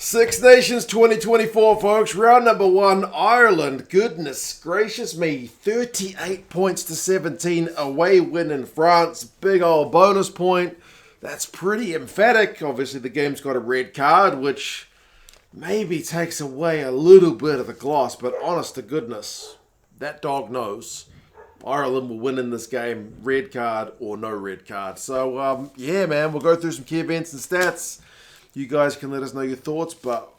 Six Nations 2024, folks. Round number one, Ireland. Goodness gracious me. 38 points to 17. Away win in France. Big old bonus point. That's pretty emphatic. Obviously, the game's got a red card, which maybe takes away a little bit of the gloss. But honest to goodness, that dog knows. Ireland will win in this game, red card or no red card. So, yeah, man, we'll go through some key events and stats. You guys can let us know your thoughts, but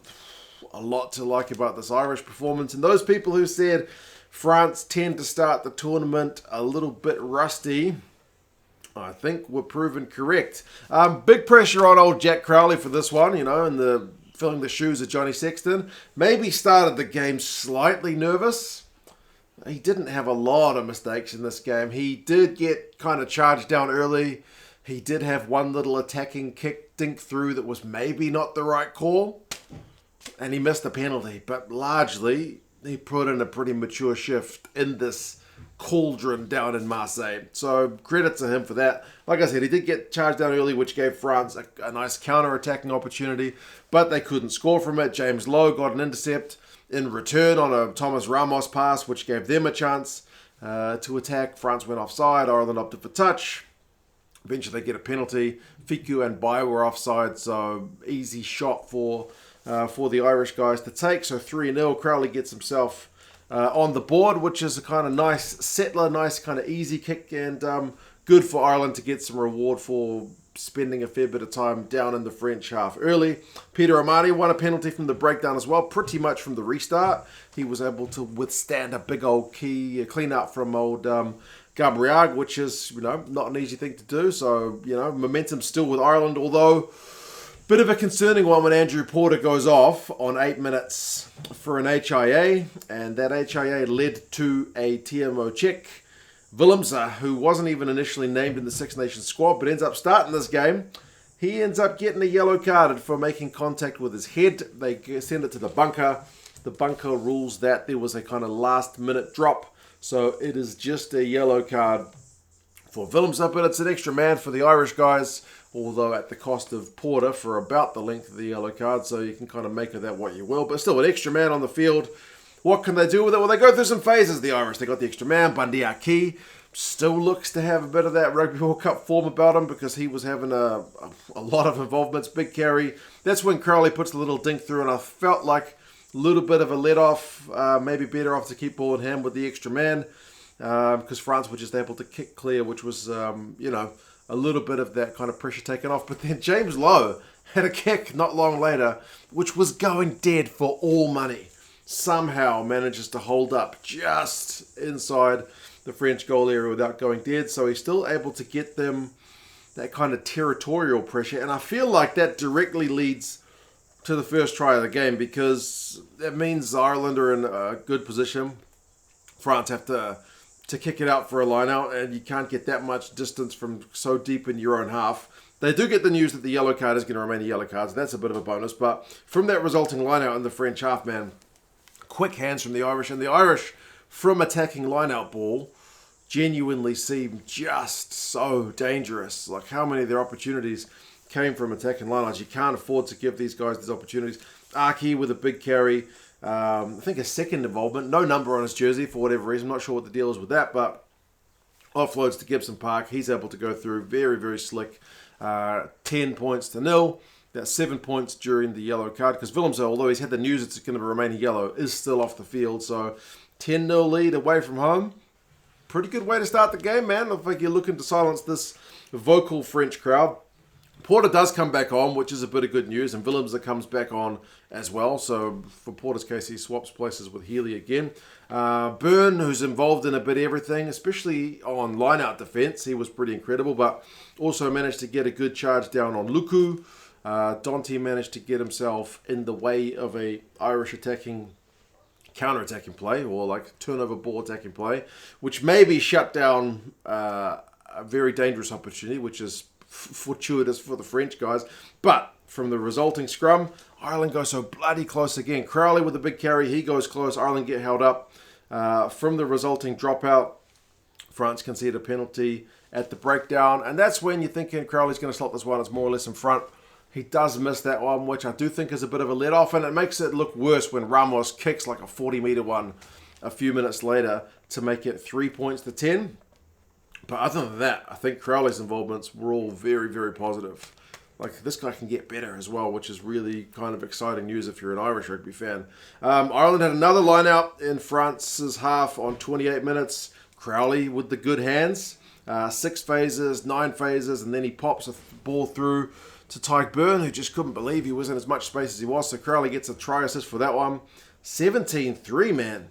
a lot to like about this Irish performance. And those people who said France tend to start the tournament a little bit rusty, I think we're proven correct. Big pressure on old Jack Crowley for this one, you know, and filling the shoes of Johnny Sexton. Maybe started the game slightly nervous. He didn't have a lot of mistakes in this game. He did get kind of charged down early. He did have one little attacking kick dink through that was maybe not the right call. And he missed the penalty. But largely, he put in a pretty mature shift in this cauldron down in Marseille. So credit to him for that. Like I said, he did get charged down early, which gave France a nice counter-attacking opportunity. But they couldn't score from it. James Lowe got an intercept in return on a Thomas Ramos pass, which gave them a chance to attack. France went offside. Ireland opted for touch. Eventually they get a penalty. Fickou and Baille were offside, so easy shot for the Irish guys to take. So 3-0. Crowley gets himself on the board, which is a kind of nice settler, nice kind of easy kick, and good for Ireland to get some reward for spending a fair bit of time down in the French half early. Peter Amadi won a penalty from the breakdown as well, pretty much from the restart. He was able to withstand a big old clean up from old Gabrillagues, which is, you know, not an easy thing to do. So, you know, momentum still with Ireland, although bit of a concerning one when Andrew Porter goes off on 8 minutes for an HIA, and that HIA led to a TMO check. Willemse, who wasn't even initially named in the Six Nations squad, but ends up starting this game. He ends up getting a yellow carded for making contact with his head. They send it to the bunker. The bunker rules that there was a kind of last-minute drop. So it is just a yellow card for Willemse, but it's an extra man for the Irish guys, although at the cost of Porter for about the length of the yellow card, so you can kind of make of that what you will. But still, an extra man on the field. What can they do with it? Well, they go through some phases, the Irish. They got the extra man. Bundy Aki still looks to have a bit of that Rugby World Cup form about him because he was having a lot of involvements, big carry. That's when Crowley puts a little dink through, and I felt like a little bit of a let-off, maybe better off to keep ball in hand with the extra man because France were just able to kick clear, which was, you know, a little bit of that kind of pressure taken off. But then James Lowe had a kick not long later, which was going dead for all money. Somehow manages to hold up just inside the French goal area without going dead. So he's still able to get them that kind of territorial pressure. And I feel like that directly leads to the first try of the game because that means Ireland are in a good position. France have to kick it out for a line out, and you can't get that much distance from so deep in your own half. They do get the news that the yellow card is going to remain a yellow card, so that's a bit of a bonus. But from that resulting line out in the French half, man, quick hands from the Irish, and the Irish, from attacking line-out ball, genuinely seem just so dangerous. Like, how many of their opportunities came from attacking line-outs? You can't afford to give these guys these opportunities. Aki with a big carry, I think a second involvement, no number on his jersey for whatever reason, I'm not sure what the deal is with that, but offloads to Gibson-Park, he's able to go through, very, very slick, 10 points to 0. That's 7 points during the yellow card, because Willemse, although he's had the news it's going to remain yellow, is still off the field. So 10-0 lead away from home. Pretty good way to start the game, man. Looks like you're looking to silence this vocal French crowd. Porter does come back on, which is a bit of good news, and Willemse comes back on as well. So for Porter's case, he swaps places with Healy again. Byrne, who's involved in a bit of everything, especially on line-out defence, he was pretty incredible, but also managed to get a good charge down on Lucu. Danty managed to get himself in the way of a Irish counter-attacking play, or like turnover ball attacking play, which maybe shut down a very dangerous opportunity, which is fortuitous for the French guys. But from the resulting scrum, Ireland goes so bloody close again. Crowley with a big carry, he goes close. Ireland get held up. From the resulting dropout, France concede a penalty at the breakdown, and that's when you're thinking Crowley's going to slot this one. It's more or less in front. He does miss that one, which I do think is a bit of a let-off, and it makes it look worse when Ramos kicks like a 40-metre one a few minutes later to make it 3 points to 10. But other than that, I think Crowley's involvements were all very, very positive. Like, this guy can get better as well, which is really kind of exciting news if you're an Irish rugby fan. Ireland had another line-out in France's half on 28 minutes. Crowley with the good hands. 6 phases, 9 phases, and then he pops a ball through to Tyke Byrne, who just couldn't believe he was in as much space as he was. So Crowley gets a try assist for that one. 17-3, man.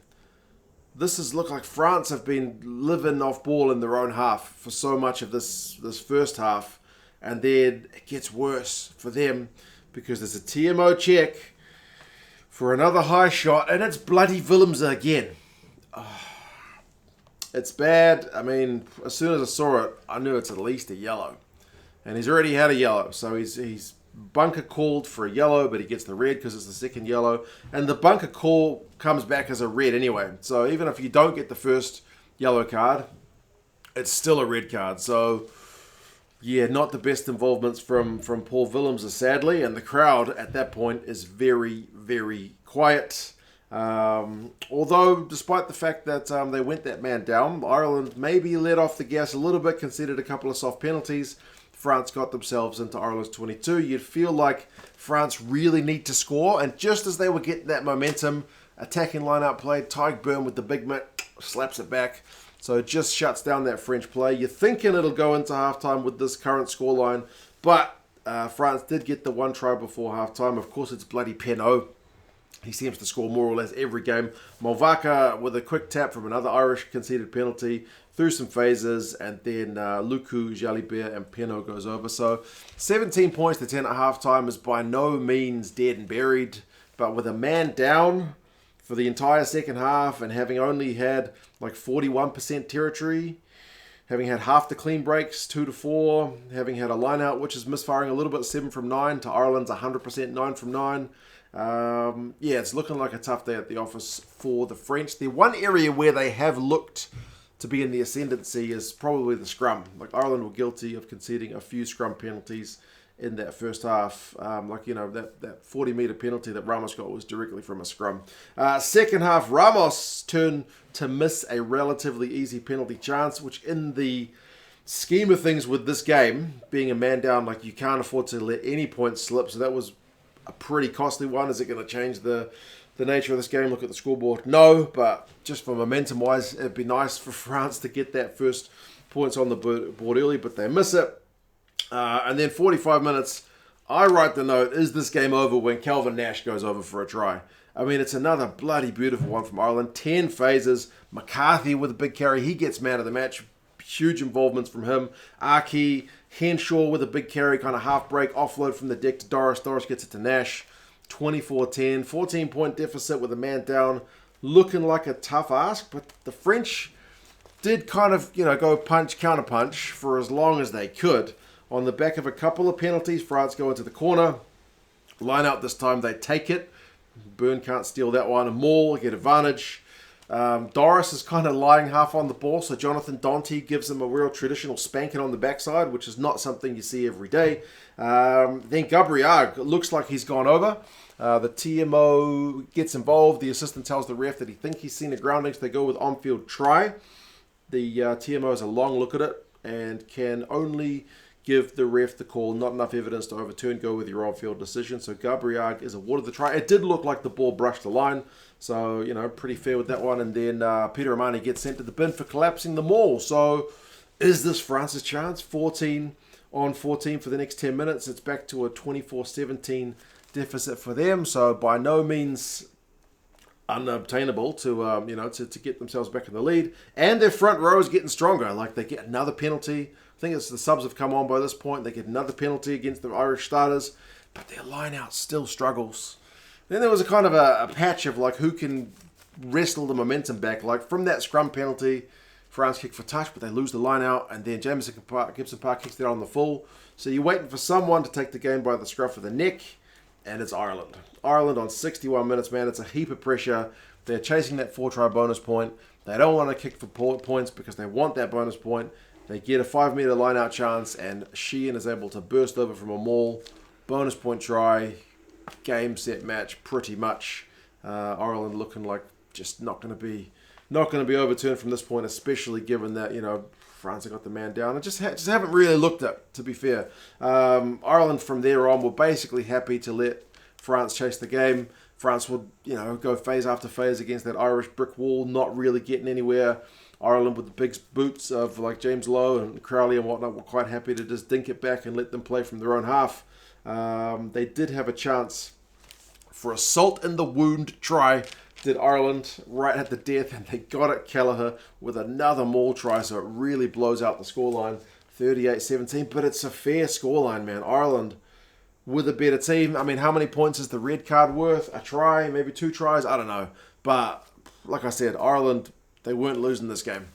This has looked like France have been living off ball in their own half for so much of this first half. And then it gets worse for them because there's a TMO check for another high shot, and it's bloody Willemse again. It's bad. I mean, as soon as I saw it, I knew it's at least a yellow. And he's already had a yellow. So he's bunker called for a yellow, but he gets the red because it's the second yellow. And the bunker call comes back as a red anyway. So even if you don't get the first yellow card, it's still a red card. So, yeah, not the best involvements from Paul Willemse, sadly. And the crowd at that point is very, very quiet. Although, despite the fact that they went that man down, Ireland maybe let off the gas a little bit, conceded a couple of soft penalties. France got themselves into Ireland's 22. You'd feel like France really need to score, and just as they were getting that momentum, attacking line-out play, Tyke Byrne with the big mitt slaps it back. So it just shuts down that French play. You're thinking it'll go into halftime with this current scoreline, but France did get the one try before halftime. Of course, it's bloody Penaud. He seems to score more or less every game. Moevaka with a quick tap from another Irish conceded penalty through some phases, and then Lucu, Jalibert, and Penaud goes over. So 17 points to 10 at halftime is by no means dead and buried, but with a man down for the entire second half and having only had like 41% territory, having had half the clean breaks, 2 to 4, having had a line out which is misfiring a little bit, 7 from 9 to Ireland's 100% 9 from 9. Yeah, it's looking like a tough day at the office for the French. The one area where they have looked to be in the ascendancy is probably the scrum. Like, Ireland were guilty of conceding a few scrum penalties in that first half. That 40-metre penalty that Ramos got was directly from a scrum. Second half, Ramos turned to miss a relatively easy penalty chance, which in the scheme of things with this game, being a man down, like, you can't afford to let any points slip. So that was a pretty costly one. Is it going to change the nature of this game? Look at the scoreboard. No, but just for momentum-wise, it'd be nice for France to get that first points on the board early, but they miss it. And then 45 minutes, I write the note, is this game over when Calvin Nash goes over for a try? I mean, it's another bloody beautiful one from Ireland. 10 phases. McCarthy with a big carry. He gets man of the match. Huge involvements from him. Aki, Henshaw with a big carry, kind of half break, offload from the deck to Doris. Doris gets it to Nash. 24-10. 14-point deficit with a man down. Looking like a tough ask, but the French did kind of, go punch, counter-punch for as long as they could. On the back of a couple of penalties, France go into the corner. Line out this time, they take it. Byrne can't steal that one. Maul get advantage. Doris is kind of lying half on the ball, so Jonathan Danty gives him a real traditional spanking on the backside, which is not something you see every day. Then Gabrillagues looks like he's gone over. The TMO gets involved. The assistant tells the ref that he thinks he's seen a grounding, so they go with on-field try. The TMO has a long look at it and can only give the ref the call. Not enough evidence to overturn. Go with your on-field decision. So Gabrillagues is awarded the try. It did look like the ball brushed the line. So, pretty fair with that one. And then Peter Romani gets sent to the bin for collapsing the maul. So, is this France's chance? 14 on 14 for the next 10 minutes. It's back to a 24-17 deficit for them. So, by no means unobtainable to get themselves back in the lead. And their front row is getting stronger. Like, they get another penalty. I think it's the subs have come on by this point. They get another penalty against the Irish starters. But their line-out still struggles. Then there was a kind of a patch of like who can wrestle the momentum back. Like from that scrum penalty, France kick for touch, but they lose the line out, and then Gibson-Park kicks it on the full. So you're waiting for someone to take the game by the scruff of the neck, and it's Ireland. Ireland on 61 minutes, man. It's a heap of pressure. They're chasing that 4-try bonus point. They don't want to kick for points because they want that bonus point. They get a 5-metre line out chance, and Sheehan is able to burst over from a maul. bonus point try, game, set, match, pretty much. Ireland looking like just not going to be overturned from this point, especially given that, you know, France have got the man down and just haven't really looked at, to be fair. Ireland from there on were basically happy to let France chase the game. France would, you know, go phase after phase against that Irish brick wall, not really getting anywhere. Ireland with the big boots of like James Lowe and Crowley and whatnot were quite happy to just dink it back and let them play from their own half. They did have a chance for a salt in the wound try, did Ireland, right at the death, and they got it Kelleher with another maul try, so it really blows out the scoreline, 38-17, but it's a fair scoreline, man. Ireland with a better team. I mean, how many points is the red card worth? A try, maybe 2 tries, I don't know. But, like I said, Ireland, they weren't losing this game.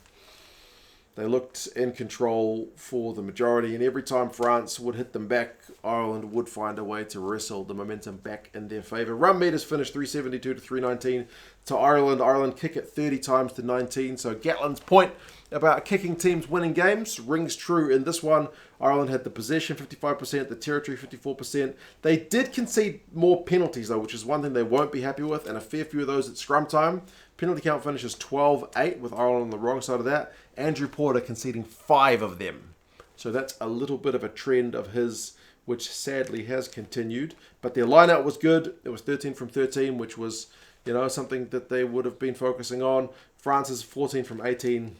They looked in control for the majority, and every time France would hit them back, Ireland would find a way to wrestle the momentum back in their favour. Run meters finished 372 to 319 to Ireland. Ireland kick it 30 times to 19, so Gatlin's point about kicking teams winning games rings true in this one. Ireland had the possession 55%, the territory 54%. They did concede more penalties though, which is one thing they won't be happy with, and a fair few of those at scrum time. Penalty count finishes 12-8 with Ireland on the wrong side of that. Andrew Porter conceding 5 of them. So that's a little bit of a trend of his, which sadly has continued. But their line-out was good. It was 13 from 13, which was, you know, something that they would have been focusing on. France's 14 from 18.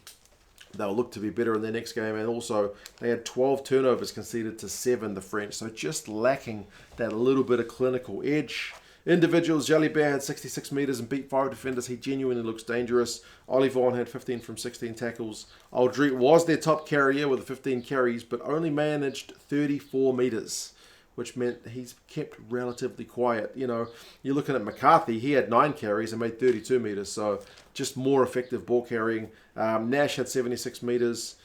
They'll look to be better in their next game. And also, they had 12 turnovers conceded to 7, the French. So just lacking that little bit of clinical edge. Individuals, Jalibert had 66 metres and beat 5 defenders. He genuinely looks dangerous. Ollivon had 15 from 16 tackles. Alldritt was their top carrier with 15 carries, but only managed 34 metres, which meant he's kept relatively quiet. You know, you're looking at McCarthy. He had 9 carries and made 32 metres, so just more effective ball carrying. Nash had 76 metres.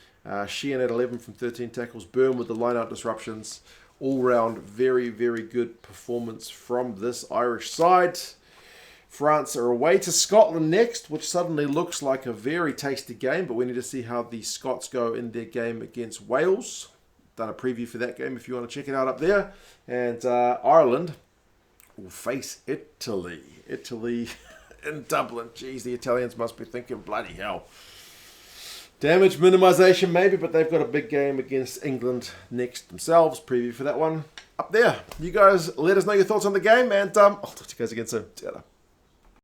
Sheehan had 11 from 13 tackles. Byrne with the line-out disruptions. All-round, very, very good performance from this Irish side. France are away to Scotland next, which suddenly looks like a very tasty game, but we need to see how the Scots go in their game against Wales. Done a preview for that game if you want to check it out up there. And Ireland will face Italy. Italy in Dublin. Jeez, the Italians must be thinking, bloody hell. Damage minimization maybe, but they've got a big game against England next themselves. Preview for that one up there. You guys let us know your thoughts on the game, and I'll talk to you guys again soon. See you later.